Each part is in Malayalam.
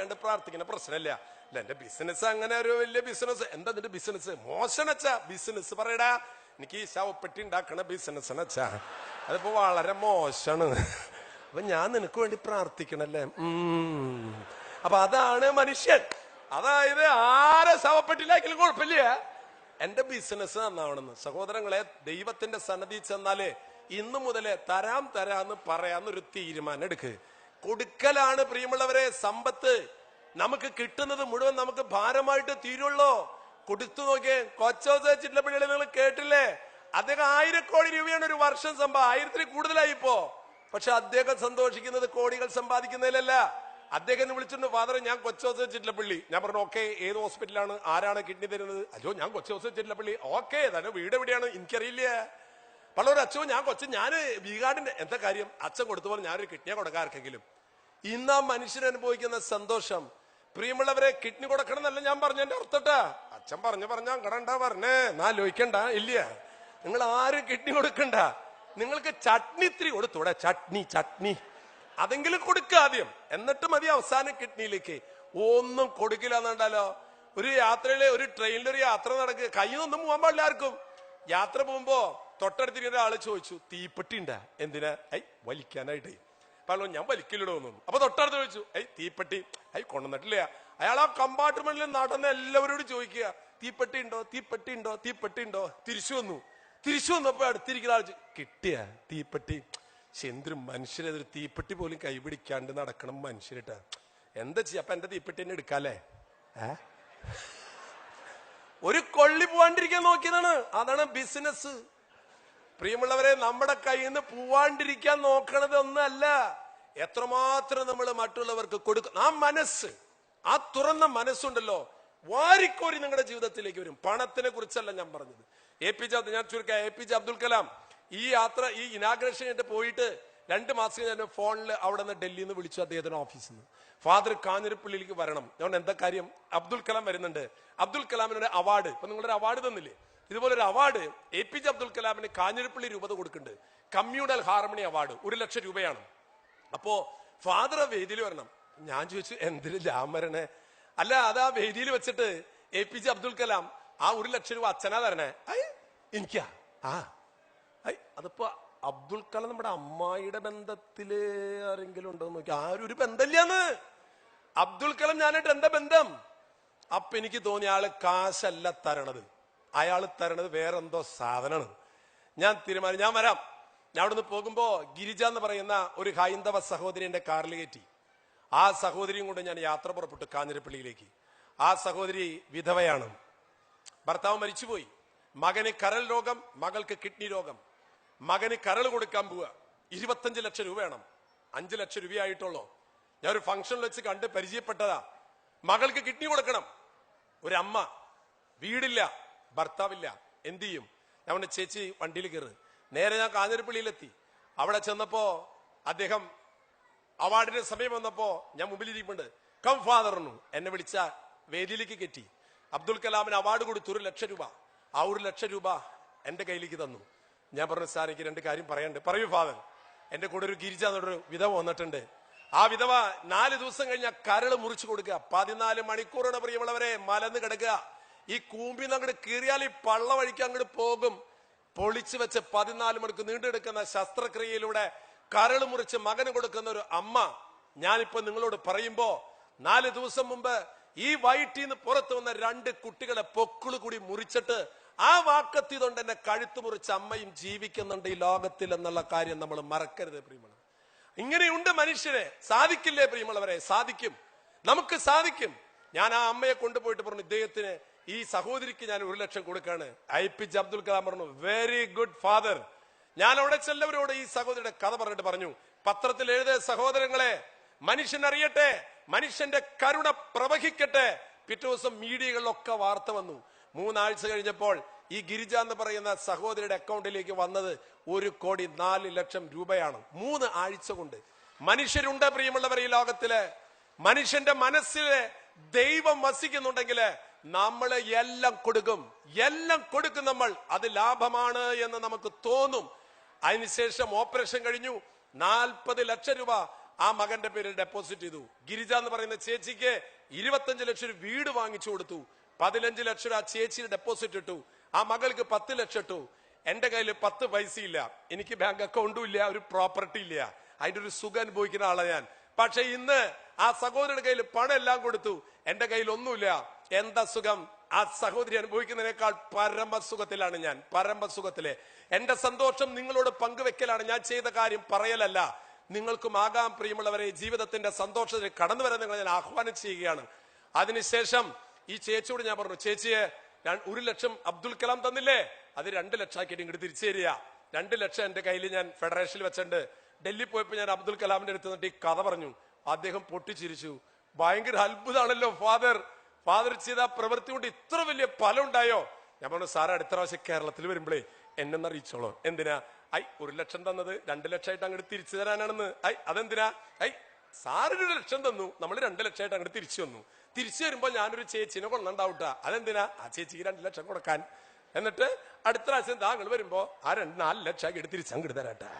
വേണ്ട പ്രാർത്ഥിക്കുന്ന പ്രശ്നമില്ല. അല്ല, എന്റെ ബിസിനസ് അങ്ങനെ ഒരു വലിയ ബിസിനസ്. എന്താ നിന്റെ ബിസിനസ്? മോശനച്ചാ ബിസിനസ് പറയടാ. എനിക്ക് ഈ ശവപ്പെട്ടി ഉണ്ടാക്കണ ബിസിനസ്സനച്ചാ, അതിപ്പോ വളരെ മോശമാണ്. അപ്പൊ ഞാൻ നിനക്ക് വേണ്ടി പ്രാർത്ഥിക്കണല്ലേ. അപ്പൊ അതാണ് മനുഷ്യൻ. അതായത് ആരെ ശവപ്പെട്ടിലാക്കിയാലും കുഴപ്പമില്ല, എന്റെ ബിസിനസ് നന്നാവണമെന്ന്. സഹോദരങ്ങളെ, ദൈവത്തിന്റെ സന്നദ്ധി ചെന്നാലേ ഇന്നു മുതലേ തരാന്ന് പറയാന്നൊരു തീരുമാനം എടുക്ക്. കൊടുക്കലാണ് പ്രിയമുള്ളവരെ സമ്പത്ത്. നമുക്ക് കിട്ടുന്നത് മുഴുവൻ നമുക്ക് ഭാരമായിട്ട് തീരുള്ളൂ. കൊടുത്തു നോക്കിയേ. കൊച്ചോസ ചിറ്റലപ്പള്ളിയിൽ നിങ്ങൾ കേട്ടില്ലേ? അദ്ദേഹം 1000 കോടി രൂപയാണ് ഒരു വർഷം 1000-ൽ കൂടുതലായി ഇപ്പോ. പക്ഷെ അദ്ദേഹം സന്തോഷിക്കുന്നത് കോടികൾ സമ്പാദിക്കുന്നതിലല്ല. അദ്ദേഹം വിളിച്ചിട്ടുണ്ട്, ഫാദർ ഞാൻ കൊച്ചോസ ചിറ്റലപ്പള്ളി. ഞാൻ പറഞ്ഞു, ഓക്കെ, ഏത് ഹോസ്പിറ്റലാണ്, ആരാണ് കിഡ്നി തരുന്നത്? അയ്യോ, ഞാൻ കൊച്ചോസ ചിറ്റലപ്പള്ളി. ഓക്കെ, തന്നെ വീട് എവിടെയാണ്? എനിക്കറിയില്ല. പലരും അച്ഛൻ ഞാൻ വീഗാടിന്റെ എന്താ കാര്യം? അച്ഛൻ കൊടുത്തു പോലെ ഞാനൊരു കിഡ്നിയെ കൊടുക്കാൻ ആർക്കെങ്കിലും. ഇന്ന് ആ മനുഷ്യൻ അനുഭവിക്കുന്ന സന്തോഷം പ്രിയമുള്ളവരെ, കിഡ്നി കൊടുക്കണം എന്നല്ല ഞാൻ പറഞ്ഞതിന്റെ അർത്ഥട്ടാ. അച്ഛൻ പറഞ്ഞ അങ്ങടണ്ടാ പറഞ്ഞേ, ആലോചിക്കണ്ട. ഇല്ല, നിങ്ങൾ ആരും കിഡ്നി കൊടുക്കണ്ട. നിങ്ങൾക്ക് ചട്നി ഇത്തിരി കൊടുത്തൂടെ? ചട്നി അതെങ്കിലും കൊടുക്കുക ആദ്യം, എന്നിട്ട് മതി അവസാനം കിഡ്നിയിലേക്ക്. ഒന്നും കൊടുക്കില്ല എന്നുണ്ടല്ലോ. ഒരു യാത്രയില്, ഒരു ട്രെയിനിലൊരു യാത്ര നടക്കുക, കയ്യിലൊന്നും പോകാൻ പാടില്ല ആർക്കും. യാത്ര പോകുമ്പോ തൊട്ടടുത്തിരിക്കുന്ന ഒരാള് ചോദിച്ചു, തീപ്പെട്ടി ഉണ്ടാ? എന്തിനാ? വലിക്കാനായിട്ട്. പറഞ്ഞു, ഞാൻ വലിക്കില്ലടോ ഒന്നും. അപ്പൊ തൊട്ടടുത്ത് ചോദിച്ചു, തീപ്പെട്ടി? കൊണ്ടുവന്നിട്ടില്ല. അയാൾ ആ കമ്പാർട്ട്മെന്റിൽ നടന്ന് എല്ലാവരോടും ചോദിക്കുക, തീപ്പെട്ടി ഉണ്ടോ? തിരിച്ചു വന്നപ്പോ അടുത്തിരിക്കുന്ന ആൾ, കിട്ടിയ തീപ്പെട്ടി? എന്തൊരു മനുഷ്യരതൊരു തീപ്പെട്ടി പോലും കൈപിടിക്കാണ്ട് നടക്കണം മനുഷ്യരിട്ടാ. എന്താ ചെയ്യാ? അപ്പൊ എന്റെ തീപ്പെട്ടി തന്നെ എടുക്കാല്ലേ? ഒരു കൊള്ളി പോവാണ്ടിരിക്കാൻ നോക്കിയതാണ്. അതാണ് ബിസിനസ്. പ്രിയമുള്ളവരെ, നമ്മുടെ കയ്യിൽ നിന്ന് പോവാണ്ടിരിക്കാൻ നോക്കണത് ഒന്നല്ല, എത്രമാത്രം നമ്മൾ മറ്റുള്ളവർക്ക് കൊടുക്കും. ആ മനസ്സ്, ആ തുറന്ന മനസ്സുണ്ടല്ലോ, വാരിക്കോരി നിങ്ങളുടെ ജീവിതത്തിലേക്ക് വരും. പണത്തിനെ കുറിച്ചല്ല ഞാൻ പറഞ്ഞത്. ഞാൻ ചുരുക്കാം, APJ അബ്ദുൽ കലാം ഈ യാത്ര, ഈ ഇനാഗ്രേഷൻ ആയിട്ട് പോയിട്ട് 2 മാസം ഞാൻ ഫോണിൽ അവിടെ നിന്ന് ഡൽഹിയിൽ നിന്ന് വിളിച്ചു, അദ്ദേഹത്തിന്റെ ഓഫീസിൽ നിന്ന്, ഫാദർ കാഞ്ഞിരപ്പള്ളിയിലേക്ക് വരണം. ഞാൻ എന്താ കാര്യം? അബ്ദുൽ കലാം വരുന്നുണ്ട്. അബ്ദുൽ കലാമിനൊരു അവാർഡ്, ഇപ്പൊ നിങ്ങളൊരു അവാർഡ് തന്നില്ലേ, ഇതുപോലൊരു അവാർഡ് APJ അബ്ദുൽ കലാമിന് കാഞ്ഞിരപ്പള്ളി രൂപത കൊടുക്കുന്നുണ്ട്. കമ്മ്യൂണൽ ഹാർമണി അവാർഡ് 1 ലക്ഷം രൂപയാണ്. അപ്പോ ഫാദർ ആ വേദിയിൽ വരണം. ഞാൻ ചോദിച്ചു, എന്തിന് ഞാൻ വരണേ? അല്ല, അത് ആ വേദിയിൽ വെച്ചിട്ട് APJ അബ്ദുൽ കലാം ആ 1 ലക്ഷം രൂപ അച്ഛനാ തരണേ. എനിക്കാ? അതിപ്പോ അബ്ദുൽ കലാം നമ്മുടെ അമ്മായിയുടെ ബന്ധത്തില് ആരെങ്കിലും ഉണ്ടോ നോക്കി. ആരും ഒരു ബന്ധമില്ലാന്ന്. അബ്ദുൽ കലാം ഞാനായിട്ട് എന്താ ബന്ധം? അപ്പൊ എനിക്ക് തോന്നി, ആള് കാശല്ല തരണത്, അയാള് തരണത് വേറെന്തോ സാധനമാണ്. ഞാൻ തീരുമാനം, ഞാൻ വരാം. ഞാൻ അവിടുന്ന് പോകുമ്പോ ഗിരിജ എന്ന് പറയുന്ന ഒരു ഹൈന്ദവ സഹോദരി എന്റെ കാറിൽ കയറ്റി. ആ സഹോദരിയും കൊണ്ട് ഞാൻ യാത്ര പുറപ്പെട്ടു കാഞ്ഞിരപ്പള്ളിയിലേക്ക്. ആ സഹോദരി വിധവയാണ്, ഭർത്താവ് മരിച്ചുപോയി. മകന് കരൾ രോഗം, മകൾക്ക് കിഡ്നി രോഗം. മകന് കരൾ കൊടുക്കാൻ പോവുക, 25 ലക്ഷം രൂപ വേണം. 5 ലക്ഷം രൂപയായിട്ടുള്ളൂ. ഞാൻ ഒരു ഫംഗ്ഷനിൽ വെച്ച് കണ്ട് പരിചയപ്പെട്ടതാ. മകൾക്ക് കിഡ്നി കൊടുക്കണം. ഒരമ്മ, വീടില്ല, ഭർത്താവില്ല, എന്ത് ചെയ്യും? ഞാൻ പറഞ്ഞു, ചേച്ചി വണ്ടിയിൽ കയറ്. നേരെ ഞാൻ കാഞ്ഞിരപ്പള്ളിയിലെത്തി. അവിടെ ചെന്നപ്പോ അദ്ദേഹം അവാർഡിന്റെ സമയം വന്നപ്പോ ഞാൻ മുമ്പിലിരിപ്പുണ്ട്. കം ഫാദറിനു എന്നെ വിളിച്ച വേദിയിലേക്ക് കെറ്റി. അബ്ദുൽ കലാമിന് അവാർഡ് കൊടുത്തു 1 ലക്ഷം രൂപ. ആ 1 ലക്ഷം രൂപ എന്റെ കയ്യിലേക്ക് തന്നു. ഞാൻ പറഞ്ഞു, സാർ എനിക്ക് 2 കാര്യം പറയാനുണ്ട്. പറയൂ ഫാദർ. എന്റെ കൂടെ ഒരു ഗിരിജ എന്നൊരു വിധവ വന്നിട്ടുണ്ട്. ആ വിധവ 4 ദിവസം കഴിഞ്ഞ കരള് മുറിച്ചു കൊടുക്കുക. 14 മണിക്കൂറാണ് പ്രിയമുള്ളവരെ മലന്ന് കിടക്കുക. ഈ കൂമ്പിന്ന് അങ്ങോട്ട് കീറിയാൽ ഈ പള്ള വഴിക്ക് അങ്ങോട്ട് പോകും. പൊളിച്ചു വെച്ച് 14 മണിക്കൂർ നീണ്ടെടുക്കുന്ന ശസ്ത്രക്രിയയിലൂടെ കരള് മുറിച്ച് മകന് കൊടുക്കുന്ന ഒരു അമ്മ. ഞാനിപ്പോ നിങ്ങളോട് പറയുമ്പോ 4 ദിവസം മുമ്പ് ഈ വയറ്റിന്ന് പുറത്തു വന്ന 2 കുട്ടികളെ പൊക്കിള് കൂടി മുറിച്ചിട്ട് ആ വാക്കത്തി കൊണ്ട് എന്നെ കഴുത്ത് മുറിച്ച അമ്മയും ജീവിക്കുന്നുണ്ട് ഈ ലോകത്തിൽ എന്നുള്ള കാര്യം നമ്മൾ മറക്കരുത് പ്രിയമുള്ളവർ. ഇങ്ങനെയുണ്ട് മനുഷ്യരെ. സാധിക്കില്ലേ പ്രിയമുള്ളവരെ? സാധിക്കും, നമുക്ക് സാധിക്കും. ഞാൻ ആ അമ്മയെ കൊണ്ടുപോയിട്ട് പറഞ്ഞു, ഇദ്ദേഹത്തിന്, ഈ സഹോദരിക്ക് ഞാൻ 1 ലക്ഷം കൊടുക്കാണ്. APJ അബ്ദുൽ കലാം പറഞ്ഞു, വെരി ഗുഡ് ഫാദർ. ഞാൻ അവിടെ ചെല്ലവരോട് ഈ സഹോദരിയുടെ കഥ പറഞ്ഞിട്ട് പറഞ്ഞു, പത്രത്തിൽ എഴുതിയ സഹോദരങ്ങളെ, മനുഷ്യൻ അറിയട്ടെ, മനുഷ്യന്റെ കരുണ പ്രവഹിക്കട്ടെ. പിറ്റേ ദിവസം മീഡിയകളിലൊക്കെ വാർത്ത വന്നു. 3 ആഴ്ച കഴിഞ്ഞപ്പോൾ ഈ ഗിരിജ എന്ന് പറയുന്ന സഹോദരിയുടെ അക്കൗണ്ടിലേക്ക് വന്നത് 1,04,00,000 രൂപയാണ്. 3 ആഴ്ച കൊണ്ട്. മനുഷ്യരുണ്ട് പ്രിയമുള്ളവർ ഈ ലോകത്തില്. മനുഷ്യന്റെ മനസ്സില് ദൈവം വസിക്കുന്നുണ്ടെങ്കിൽ നമ്മള് എല്ലാം കൊടുക്കും നമ്മൾ. അത് ലാഭമാണ് എന്ന് നമുക്ക് തോന്നും. അതിനുശേഷം ഓപ്പറേഷൻ കഴിഞ്ഞു. 40 ലക്ഷം രൂപ ആ മകന്റെ പേരിൽ ഡെപ്പോസിറ്റ് ചെയ്തു. ഗിരിജ എന്ന് പറയുന്ന ചേച്ചിക്ക് 25 ലക്ഷം വീട് വാങ്ങിച്ചു കൊടുത്തു. 15 ലക്ഷം ആ ചേച്ചിയുടെ ഡെപ്പോസിറ്റ് ഇട്ടു. ആ മകൾക്ക് 10 ലക്ഷം ഇട്ടു. എന്റെ കയ്യിൽ 10 പൈസ ഇല്ല, എനിക്ക് ബാങ്ക് അക്കൗണ്ടും ഇല്ല, ഒരു പ്രോപ്പർട്ടി ഇല്ല. അതിന്റെ ഒരു സുഖം അനുഭവിക്കുന്ന ആളാണ് ഞാൻ. പക്ഷെ ഇന്ന് ആ സഹോദരിയുടെ കയ്യിൽ പണം എല്ലാം കൊടുത്തു, എന്റെ കയ്യിൽ ഒന്നുമില്ല. എന്താ സുഖം? ആ സഹോദരി അനുഭവിക്കുന്നതിനേക്കാൾ പരമസുഖത്തിലാണ് ഞാൻ, പരമസുഖത്തിലെ. എന്റെ സന്തോഷം നിങ്ങളോട് പങ്കുവെക്കലാണ്, ഞാൻ ചെയ്ത കാര്യം പറയലല്ല. നിങ്ങൾക്കും ആകാം പ്രിയമുള്ളവരെ. ജീവിതത്തിന്റെ സന്തോഷത്തിൽ കടന്നു വരാൻ നിങ്ങൾ ഞാൻ ആഹ്വാനം ചെയ്യുകയാണ്. അതിനുശേഷം ഈ ചേച്ചിയോട് ഞാൻ പറഞ്ഞു, ചേച്ചിയെ 1 ലക്ഷം അബ്ദുൽ കലാം തന്നില്ലേ, അത് 2 ലക്ഷം ആക്കിയിട്ട് ഇങ്ങോട്ട് തിരിച്ചു തരിക. 2 ലക്ഷം എന്റെ കയ്യിൽ ഞാൻ ഫെഡറേഷനിൽ വെച്ചിട്ടുണ്ട്. ഡൽഹി പോയപ്പോ ഞാൻ അബ്ദുൽ കലാമിന്റെ അടുത്ത് നിന്നിട്ട് ഈ കഥ പറഞ്ഞു. അദ്ദേഹം പൊട്ടിച്ചിരിച്ചു. ഭയങ്കര അത്ഭുതമാണല്ലോ ഫാദർ ചെയ്ത പ്രവൃത്തി കൊണ്ട് ഇത്ര വലിയ ഫലം ഉണ്ടായോ? ഞാൻ പറഞ്ഞു, സാറ് അടുത്ത പ്രാവശ്യം കേരളത്തിൽ വരുമ്പോഴേ എന്നെ അറിയിച്ചോളൂ. എന്തിനാ? 1 ലക്ഷം തന്നത് 2 ലക്ഷമായിട്ട് അങ്ങോട്ട് തിരിച്ചു തരാനാണെന്ന്. അതെന്തിനാ? സാറിന് 1 ലക്ഷം തന്നു, നമ്മൾ 2 ലക്ഷമായിട്ട് അങ്ങോട്ട് തിരിച്ചു വന്നു. തിരിച്ചു വരുമ്പോ ഞാനൊരു ചേച്ചിനെ കൊണ്ടുണ്ടാവൂട്ടാ. അതെന്തിനാ? ആ ചേച്ചിക്ക് 2 ലക്ഷം കൊടുക്കാൻ. എന്നിട്ട് അടുത്ത പ്രാവശ്യം താങ്കൾ വരുമ്പോ ആ 4 ലക്ഷം ആക്കി തിരിച്ചങ്ങോട്ട് തരാട്ടാ.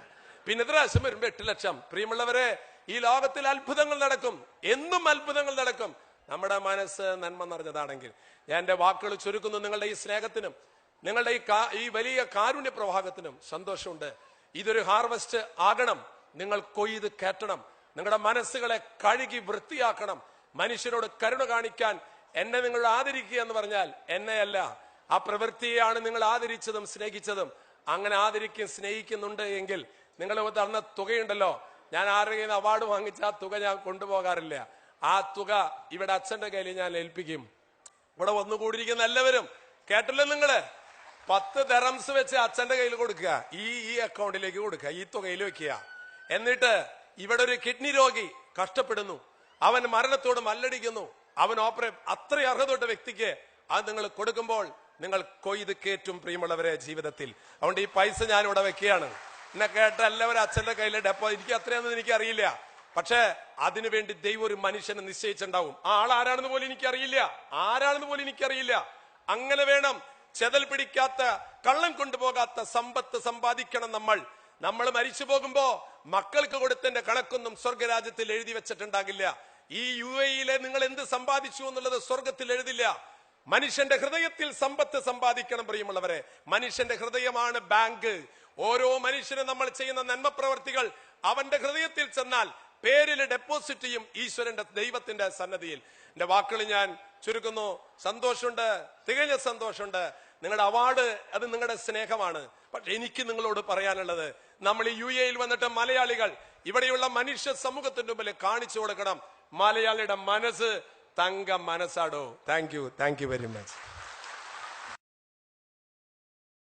പിന്നെ പ്രാവശ്യം വരുമ്പോ 8 ലക്ഷം. പ്രിയമുള്ളവരെ, ഈ ലോകത്തിൽ അത്ഭുതങ്ങൾ നടക്കും, എന്നും അത്ഭുതങ്ങൾ നടക്കും. നമ്മുടെ മനസ്സ് നന്മ നിറഞ്ഞതാണെങ്കിൽ. ഞാൻ എന്റെ വാക്കുകൾ ചുരുക്കുന്നു. നിങ്ങളുടെ ഈ സ്നേഹത്തിനും നിങ്ങളുടെ ഈ വലിയ കാരുണ്യ പ്രവാഹത്തിനും സന്തോഷമുണ്ട്. ഇതൊരു ഹാർവെസ്റ്റ് ആകണം. നിങ്ങൾ കൊയ്ത് കയറ്റണം. നിങ്ങളുടെ മനസ്സുകളെ കഴുകി വൃത്തിയാക്കണം. മനുഷ്യരോട് കരുണ കാണിക്കാൻ എന്നെ നിങ്ങൾ ആദരിക്കുക എന്ന് പറഞ്ഞാൽ എന്നെയല്ല, ആ പ്രവൃത്തിയെയാണ് നിങ്ങൾ ആദരിച്ചതും സ്നേഹിച്ചതും. അങ്ങനെ ആദരിക്കും സ്നേഹിക്കുന്നുണ്ട് എങ്കിൽ നിങ്ങൾ തന്ന തുകയുണ്ടല്ലോ, ഞാൻ ആരുടെയും അവാർഡ് വാങ്ങിച്ച ആ തുക ഞാൻ കൊണ്ടുപോകാറില്ല. ആ തുക ഇവിടെ അച്ഛന്റെ കയ്യിൽ ഞാൻ ഏൽപ്പിക്കും. ഇവിടെ വന്നുകൂടിയിരിക്കുന്ന എല്ലാവരും കേട്ടല്ലോ, നിങ്ങള് 10 ദറംസ് വെച്ച് അച്ഛന്റെ കയ്യിൽ കൊടുക്കുക, ഈ അക്കൗണ്ടിലേക്ക് കൊടുക്കുക, ഈ തുകയിൽ വെക്കുക. എന്നിട്ട് ഇവിടെ ഒരു കിഡ്നി രോഗി കഷ്ടപ്പെടുന്നു, അവൻ മരണത്തോട് മല്ലടിക്കുന്നു, അവൻ അത്ര അർഹതപ്പെട്ട വ്യക്തിക്ക് അത് നിങ്ങൾ കൊടുക്കുമ്പോൾ നിങ്ങൾ കൊയ്ത് കയറ്റും പ്രിയമുള്ളവരെ ജീവിതത്തിൽ. അതുകൊണ്ട് ഈ പൈസ ഞാൻ ഇവിടെ വെക്കുകയാണ്. എന്നെ കേട്ട എല്ലാവരും അച്ഛന്റെ കയ്യിൽ എനിക്ക് അത്രയൊന്നും എനിക്ക് അറിയില്ല. പക്ഷെ അതിനുവേണ്ടി ദൈവം ഒരു മനുഷ്യനെ നിശ്ചയിച്ചിട്ടുണ്ടാവും. ആ ആൾ ആരാണെന്ന് പോലും എനിക്കറിയില്ല. അങ്ങനെ വേണം. ചെതൽ പിടിക്കാത്ത, കള്ളം കൊണ്ടുപോകാത്ത സമ്പത്ത് സമ്പാദിക്കണം. നമ്മൾ മരിച്ചു പോകുമ്പോ മക്കൾക്ക് കൊടുത്തതിന്റെ കണക്കൊന്നും സ്വർഗരാജ്യത്തിൽ എഴുതി വെച്ചിട്ടുണ്ടാകില്ല. ഈ UAE നിങ്ങൾ എന്ത് സമ്പാദിച്ചു എന്നുള്ളത് സ്വർഗത്തിൽ എഴുതില്ല. മനുഷ്യന്റെ ഹൃദയത്തിൽ സമ്പത്ത് സമ്പാദിക്കണം പ്രിയമുള്ളവരെ. മനുഷ്യന്റെ ഹൃദയമാണ് ബാങ്ക്. ഓരോ മനുഷ്യനും നമ്മൾ ചെയ്യുന്ന നന്മ പ്രവർത്തികൾ അവന്റെ ഹൃദയത്തിൽ ചെന്നാൽ പേരിൽ ഡെപ്പോസിറ്റ് ചെയ്യും ഈശ്വരന്റെ ദൈവത്തിന്റെ സന്നദ്ധിയിൽ. എന്റെ വാക്കുകൾ ഞാൻ ചുരുക്കുന്നു. സന്തോഷമുണ്ട്, തികഞ്ഞ സന്തോഷമുണ്ട്. നിങ്ങളുടെ അവാർഡ് അത് നിങ്ങളുടെ സ്നേഹമാണ്. പക്ഷെ എനിക്ക് നിങ്ങളോട് പറയാനുള്ളത്, നമ്മൾ ഈ UAE വന്നിട്ട് മലയാളികൾ ഇവിടെയുള്ള മനുഷ്യ സമൂഹത്തിന്റെ മുമ്പിൽ കാണിച്ചു കൊടുക്കണം, മലയാളിയുടെ മനസ്സ് തങ്ക മനസ്സാടോ. Thank you very much.